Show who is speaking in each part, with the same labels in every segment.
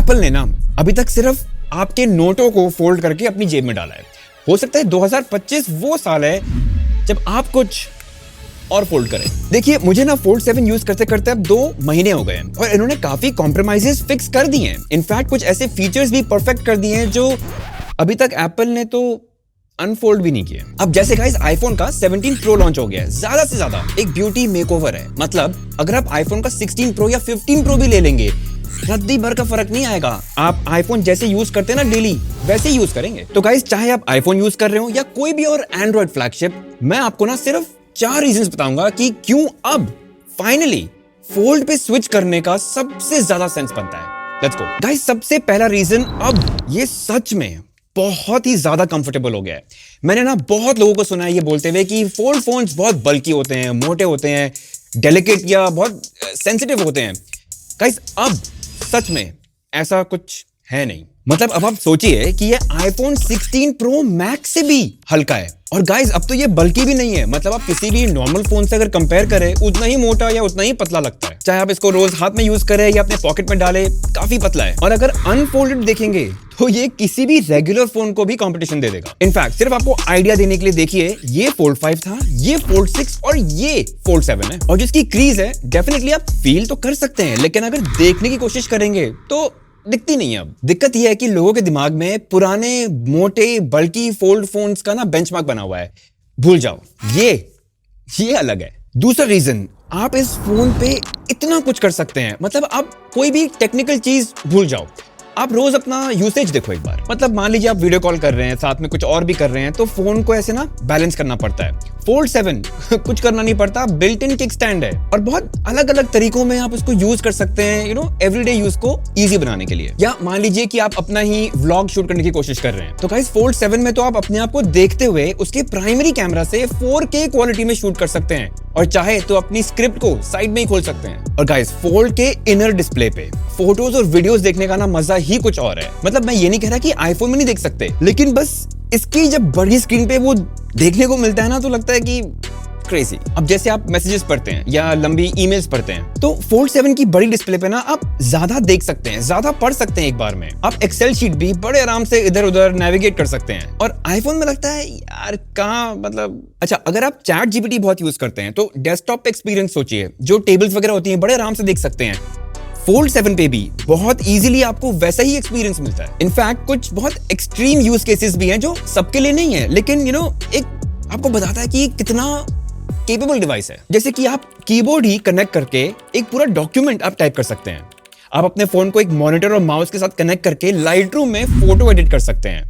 Speaker 1: Apple ने ना अभी तक सिर्फ आपके नोटों को फोल्ड करके अपनी जेब में डाला है। हो सकता है 2025 वो साल है जब आप कुछ और फोल्ड करें। देखिए, मुझे ना फोल्ड 7 यूज करते करते अब 2 महीने हो गए हैं और इन्होंने काफी कॉम्प्रोमाइजेस फिक्स कर दिए हैं। इनफैक्ट कुछ ऐसे फीचर्स भी परफेक्ट कर दिए हैं जो अभी तक एप्पल ने तो अनफोल्ड भी नहीं किए। अब जैसे गाइस आईफोन का 17 प्रो लॉन्च हो गया है, ज्यादा से ज्यादा एक ब्यूटी मेकओवर है। मतलब अगर आप आईफोन का 16 प्रो या 15 प्रो भी ले लेंगे, रद्दी भर का फर्क नहीं आएगा। आप आईफोन जैसे यूज करते हैं ना डेली, वैसे ही यूज करेंगे। तो गाइस, चाहे आप आईफोन यूज कर रहे हो या कोई भी और एंड्रॉइड फ्लैगशिप, मैं आपको ना सिर्फ 4 रीजंस बताऊंगा कि क्यों अब फाइनली फोल्ड पे स्विच करने का सबसे ज्यादा सेंस बनता है। Let's go guys. सबसे पहला रीजन, अब ये सच में बहुत ही ज्यादा कंफर्टेबल हो गया है। मैंने ना बहुत लोगों को सुना है ये बोलते हुए कि फोल्ड फोन्स बहुत बल्की होते हैं, मोटे होते हैं, डेलिकेट या बहुत सेंसिटिव होते हैं। गाइस, अब सच में ऐसा कुछ है नहीं। मतलब अब आप सोचिए कि ये आईफोन 16 प्रो मैक्स से भी हल्का है। और गाइस, अब तो ये बल्कि भी नहीं है। मतलब आप किसी भी नॉर्मल फोन से अगर कंपेयर करें, उतना ही मोटा या उतना ही पतला लगता है। चाहे आप इसको रोज हाथ में यूज करें या अपने पॉकेट में डालें, काफी पतला है। और अगर अनफोल्डेड देखेंगे तो ये किसी भी रेगुलर फोन को भी कंपटीशन दे देगा। इनफैक्ट सिर्फ आपको आइडिया देने के लिए देखिए, ये फोल्ड 5 था, ये फोल्ड 6 और ये फोल्ड 7 है। और जिसकी क्रीज है, डेफिनेटली आप फील तो कर सकते हैं, लेकिन अगर देखने की कोशिश करेंगे तो दिखती नहीं है। अब दिक्कत यह है कि लोगों के दिमाग में पुराने मोटे बल्कि फोल्ड फोन्स का ना बेंचमार्क बना हुआ है। भूल जाओ, ये अलग है। दूसरा रीजन, आप इस फोन पे इतना कुछ कर सकते हैं। मतलब आप कोई भी टेक्निकल चीज भूल जाओ, आप रोज अपना यूसेज देखो एक बार। मतलब मान लीजिए आप वीडियो कॉल कर रहे हैं, साथ में कुछ और भी कर रहे हैं, तो फोन को ऐसे ना बैलेंस करना पड़ता है। फोल्ड 7 कुछ करना नहीं पड़ता, बिल्ट इन किक स्टैंड है और बहुत अलग अलग तरीकों में आप उसको यूज कर सकते हैं, एवरीडे यूज को इजी बनाने के लिए। या मान लीजिए कि आप अपना ही व्लॉग शूट करने की कोशिश कर रहे हैं, तो गाइस फोल्ड 7 में तो आप अपने आप को देखते हुए उसके प्राइमरी कैमरा से 4K क्वालिटी में शूट कर सकते हैं और चाहे तो अपनी स्क्रिप्ट को साइड में ही खोल सकते हैं। और गाइस, फोल्ड के इनर डिस्प्ले पे फोटोज और वीडियोस देखने का ना मजा ही कुछ और है। मतलब मैं ये नहीं कह रहा कि आईफोन में नहीं देख सकते, लेकिन बस इसकी जब बड़ी स्क्रीन पे वो देखने को मिलता है ना, तो लगता है कि क्रेजी। अब जैसे आप मैसेजेस पढ़ते हैं या लंबी ईमेल्स पढ़ते हैं, तो फोल्ड 7 की बड़ी डिस्प्ले पे ना आप ज्यादा देख सकते हैं, ज्यादा पढ़ सकते हैं एक बार में। आप एक्सेल शीट भी बड़े आराम से इधर उधर नेविगेट कर सकते हैं। और आईफोन में लगता है यार कहाँ, मतलब अच्छा, अगर आप चैट जीपीटी बहुत यूज करते हैं तो डेस्कटॉप एक्सपीरियंस सोचिए, जो टेबल्स वगैरह होती हैं बड़े आराम से देख सकते हैं। फोल्ड 7 पे भी बहुत इजीली आपको वैसा ही एक्सपीरियंस मिलता है। इनफैक्ट कुछ बहुत एक्सट्रीम यूज केसेस भी हैं जो सबके लिए नहीं है, लेकिन एक आपको बताता है कि कितना केपेबल डिवाइस है। जैसे कि आप कीबोर्ड ही कनेक्ट करके एक पूरा डॉक्यूमेंट आप टाइप कर सकते हैं। आप अपने फोन को एक मॉनिटर और माउस के साथ कनेक्ट करके लाइटरूम में फोटो एडिट कर सकते हैं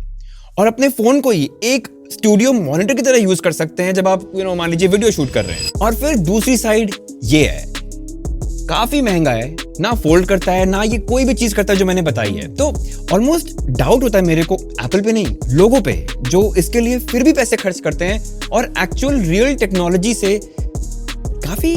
Speaker 1: और अपने फोन को ही एक स्टूडियो मॉनिटर की तरह यूज कर सकते हैं जब आप मान लीजिए वीडियो शूट कर रहे हैं। और फिर दूसरी साइड ये है, काफी महंगा है, ना फोल्ड करता है, ना ये कोई भी चीज करता है जो मैंने बताई है। तो ऑलमोस्ट डाउट होता है मेरे को एप्पल पे नहीं, लोगों पे, जो इसके लिए फिर भी पैसे खर्च करते हैं और एक्चुअल रियल टेक्नोलॉजी से काफी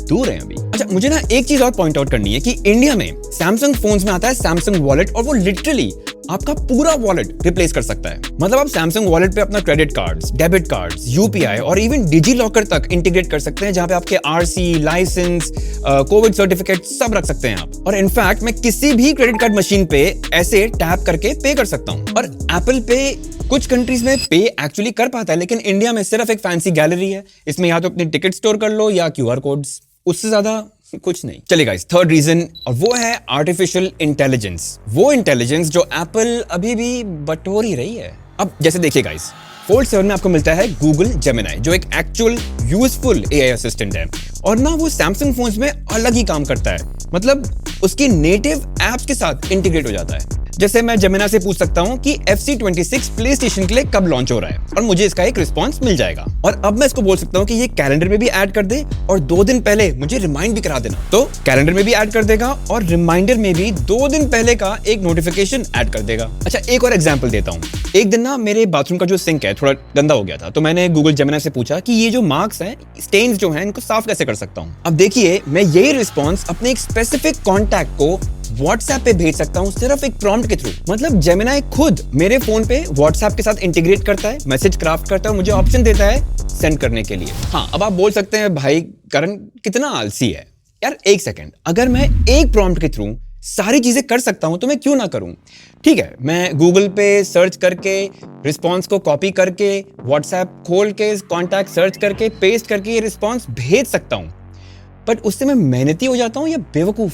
Speaker 1: दूर है अभी। अच्छा, मुझे ना एक चीज और पॉइंट आउट करनी है कि इंडिया में सैमसंग फोन्स में आता है सैमसंग वॉलेट और वो लिटरली आपका पूरा वॉलेट रिप्लेस कर सकता है। मतलब आप सैमसंग वॉलेट पे अपना credit cards, debit cards, UPI और इवन डिजी लॉकर तक इंटीग्रेट कर सकते हैं, जहां पे आपके आरसी, लाइसेंस, कोविड सर्टिफिकेट सब रख सकते हैं आप। और इनफैक्ट मैं किसी भी क्रेडिट कार्ड मशीन पे ऐसे टैप करके पे कर सकता हूं। और एप्पल पे कुछ कंट्रीज में पे एक्चुअली कर पाता है, लेकिन इंडिया में सिर्फ एक फैंसी गैलरी है। इसमें या तो अपनी टिकट स्टोर कर लो या क्यूआर कोड्स, उससे ज्यादा कुछ नहीं। चलिए गाइस, थर्ड रीजन, और वो है आर्टिफिशियल इंटेलिजेंस। वो इंटेलिजेंस जो एप्पल अभी भी बटोर ही रही है। अब जैसे देखिए गाइस, फोल्ड 7 में आपको मिलता है गूगल जेमिनी, जो एक एक्चुअल यूजफुल एआई असिस्टेंट है और ना वो सैमसंग फोन्स में अलग ही काम करता है। मतलब उसकी नेटिव एप्स के साथ इंटीग्रेट हो जाता है। जैसे मैं जेमिनी से पूछ सकता हूं कि FC26 प्ले स्टेशन के लिए कब लॉन्च हो रहा है और मुझे इसका एक रिस्पॉन्स मिल जाएगा। और अब मैं इसको बोल सकता हूं कि ये कैलेंडर में भी ऐड कर दे और 2 दिन पहले मुझे रिमाइंड भी करा देना, तो कैलेंडर में भी ऐड कर देगा और रिमाइंडर में भी 2 दिन पहले का एक नोटिफिकेशन ऐड कर देगा। अच्छा, एक और एग्जाम्पल देता हूँ। एक दिन ना मेरे बाथरूम का जो सिंक है थोड़ा गंदा हो गया था, तो मैंने गूगल जेमिनी से पूछा कि ये जो मार्क्स हैं, स्टेन्स जो हैं, इनको साफ कैसे कर सकता हूँ। अब देखिए, मैं यही रिस्पॉन्स अपने एक स्पेसिफिक कॉन्टैक्ट को व्हाट्सएप पे भेज सकता हूं सिर्फ एक प्रॉम्प्ट के थ्रू। मतलब जेमिनी खुद मेरे फोन पे व्हाट्सएप के साथ इंटीग्रेट करता है, मैसेज क्राफ्ट करता है, मुझे ऑप्शन देता है सेंड करने के लिए। हाँ, अब आप बोल सकते हैं भाई करण कितना आलसी है। यार एक सेकंड, अगर मैं एक प्रॉम्प्ट के थ्रू सारी चीजें कर सकता हूं तो मैं क्यों ना करूं। ठीक है, मैं गूगल पे सर्च करके रिस्पॉन्स को कॉपी करके व्हाट्सएप खोल के कॉन्टैक्ट सर्च करके पेस्ट करके ये रिस्पॉन्स भेज सकता हूं, बट उससे मैं मेहनती हो जाता हूं या बेवकूफ?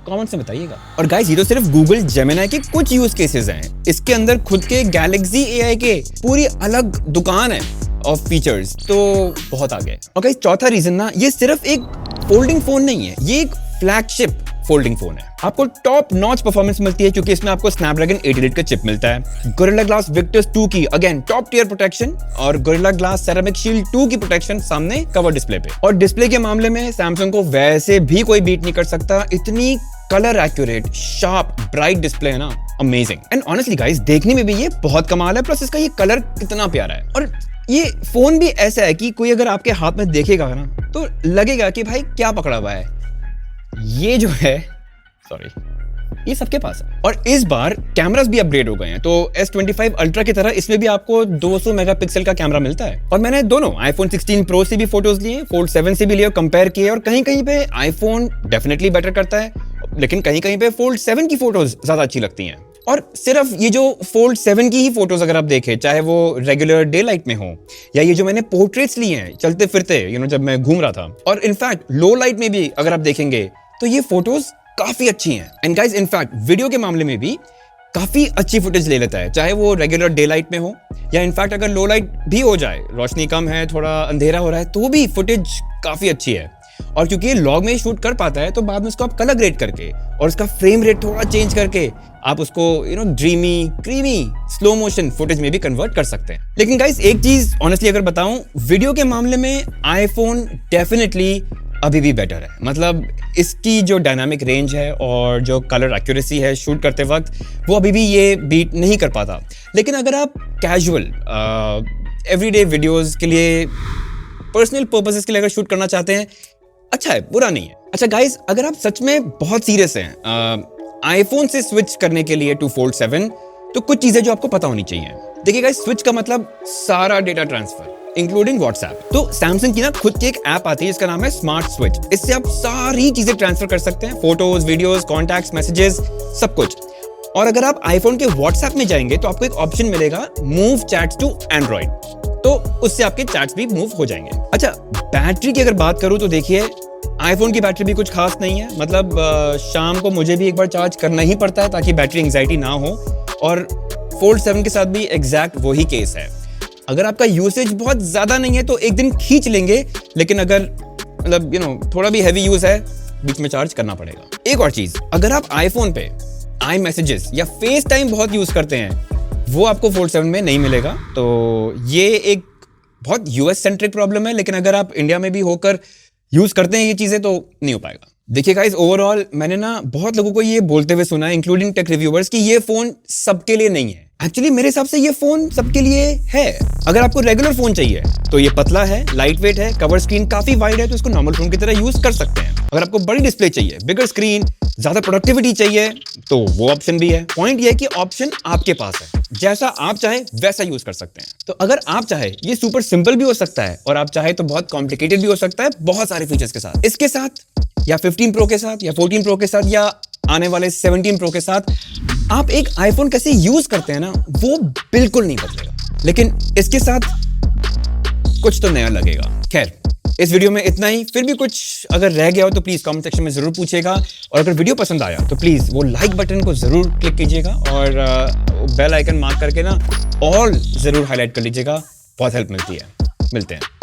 Speaker 1: कमेंट से बताइएगा। और गाइस, ये तो सिर्फ गूगल जेमिनी के कुछ यूज केसेस हैं। इसके अंदर खुद के गैलेक्सी एआई के पूरी अलग दुकान है ऑफ फीचर्स, तो बहुत आगे। और गाइस, चौथा रीजन ना, ये सिर्फ एक फोल्डिंग फोन नहीं है, ये एक फ्लैगशिप फोल्डिंग फोन है। आपको टॉप नॉच परफॉर्मेंस मिलती है क्योंकि इसमें आपको स्नैपड्रैगन 888 का चिप मिलता है। गोरिल्ला ग्लास विक्टर्स 2 की अगेन टॉप टियर प्रोटेक्शन और गोरिल्ला ग्लास सेरामिक शील्ड 2 की प्रोटेक्शन सामने कवर डिस्प्ले पे। और डिस्प्ले के मामले में सैमसंग को वैसे भी कोई बीट नहीं कर सकता। इतनी colour accurate, sharp, bright display है ना, अमेजिंग। एंड ऑनेस्टली गाइस, देखने में भी ये बहुत कमाल है, प्लस इसका ये कलर कितना प्यारा है। और ये फोन भी ऐसा है कि कोई अगर आपके हाथ में देखेगा ना तो लगेगा कि भाई क्या पकड़ा हुआ है। ये जो है, सॉरी, ये सबके पास है। और इस बार कैमरास भी अपग्रेड हो गए हैं, तो S25 अल्ट्रा की तरह इसमें भी आपको 200 मेगापिक्सल का कैमरा मिलता है। और मैंने दोनों आईफोन 16 प्रो से भी फोटोज लिए, फोल्ड 7 से भी लिए, कंपेयर किए, और कहीं कहीं पे आईफोन डेफिनेटली बेटर करता है, लेकिन कहीं कहीं पे फोल्ड 7 की फोटोज ज्यादा अच्छी लगती हैं। और सिर्फ ये जो फोल्ड 7 की ही फोटोज अगर आप देखें, चाहे वो रेगुलर डे लाइट में हो या ये जो मैंने पोर्ट्रेट्स लिए हैं चलते फिरते जब मैं घूम रहा था, और इनफैक्ट लो लाइट में भी अगर आप देखेंगे तो ये फोटोज काफी अच्छी हैं। एंड गाइस, इनफैक्ट वीडियो के मामले में भी काफी अच्छी फुटेज ले लेता है, चाहे वो रेगुलर डे लाइट में हो या इनफैक्ट अगर लो लाइट भी हो जाए, रोशनी कम है, थोड़ा अंधेरा हो रहा है, तो भी फुटेज काफी अच्छी है। और क्योंकि ये लॉग में शूट कर पाता है, तो बाद में उसको आप कलर ग्रेड करके और उसका फ्रेम रेट थोड़ा चेंज करके आप उसको dreamy, creamy, slow motion footage में भी कन्वर्ट कर सकते हैं। लेकिन गाइस, एक चीज ऑनेस्टली अगर बताऊं, वीडियो के मामले में आईफोन डेफिनेटली अभी भी बेटर है। मतलब इसकी जो डायनामिक रेंज है और जो कलर एक्यूरेसी है शूट करते वक्त, वो अभी भी ये बीट नहीं कर पाता। लेकिन अगर आप कैजुअल एवरीडे वीडियोस के लिए, पर्सनल पर्पसेस के लिए अगर शूट करना चाहते हैं, अच्छा है, बुरा नहीं है। अच्छा गाइस, अगर आप सच में बहुत सीरियस हैं आईफोन से स्विच करने के लिए टू फोल्ड 7, तो कुछ चीजें जो आपको पता होनी चाहिए। देखिए गाइस, स्विच का मतलब सारा डेटा ट्रांसफर इंक्लूडिंग व्हाट्सएप। तो सैमसंग की ना खुद की एक ऐप आती है, इसका नाम है स्मार्ट स्विच। इससे आप सारी चीजें ट्रांसफर कर सकते हैं, फोटोज, वीडियोस, कॉन्टैक्ट्स, मैसेजेस, सब कुछ। और अगर आप आईफोन के व्हाट्सएप में जाएंगे तो आपको एक ऑप्शन मिलेगा, मूव चैट्स टू एंड्रॉइड, तो उससे आपके चैट्स भी मूव हो जाएंगे। अच्छा, बैटरी की अगर बात करूं तो देखिए, आईफोन की बैटरी भी कुछ खास नहीं है। मतलब शाम को मुझे भी एक बार चार्ज करना ही पड़ता है ताकि बैटरी एंग्जाइटी ना हो, और फोल्ड 7 के साथ भी एग्जैक्ट वही केस है। अगर आपका यूसेज बहुत ज्यादा नहीं है तो एक दिन खींच लेंगे, लेकिन अगर मतलब थोड़ा भी हैवी यूज है, बीच में चार्ज करना पड़ेगा। एक और चीज, अगर आप आईफोन पे आई मैसेजेस या फेस टाइम बहुत यूज करते हैं, वो आपको फोल्ड 7 में नहीं मिलेगा। तो ये एक बहुत यूएस सेंट्रिक प्रॉब्लम है, लेकिन अगर आप इंडिया में भी होकर यूज करते हैं ये चीजें, तो नहीं हो पाएगा। देखिए गाइस, ओवरऑल मैंने ना बहुत लोगों को ये बोलते हुए सुना है, इंक्लूडिंग टेक रिव्यूअर्स, कि ये फोन सबके लिए नहीं है। एक्चुअली मेरे हिसाब से ये फोन सबके लिए है। अगर आपको रेगुलर फोन चाहिए तो ये पतला है, लाइट वेट है, कवर स्क्रीन काफी वाइड है, तो इसको नॉर्मल फोन की तरह यूज कर सकते हैं। अगर आपको बड़ी डिस्प्ले चाहिए, बिगर स्क्रीन, ज्यादा प्रोडक्टिविटी चाहिए, तो वो ऑप्शन भी है। पॉइंट ये है कि ऑप्शन आपके पास है, जैसा आप चाहे वैसा यूज कर सकते हैं। तो अगर आप चाहे, ये सुपर सिंपल भी हो सकता है, और आप चाहे तो बहुत कॉम्प्लिकेटेड भी हो सकता है, बहुत सारे फीचर्स के साथ। इसके साथ या 15 प्रो के साथ या 14 प्रो के साथ या आने वाले 17 प्रो के साथ आप एक आईफोन कैसे यूज करते हैं ना, वो बिल्कुल नहीं बदलेगा, लेकिन इसके साथ कुछ तो नया लगेगा। खैर, इस वीडियो में इतना ही। फिर भी कुछ अगर रह गया हो तो प्लीज कमेंट सेक्शन में जरूर पूछेगा, और अगर वीडियो पसंद आया तो प्लीज वो लाइक बटन को जरूर क्लिक कीजिएगा, और बेल आइकन मार्क करके ना ऑल जरूर हाईलाइट कर लीजिएगा, बहुत हेल्प मिलती है। मिलते हैं।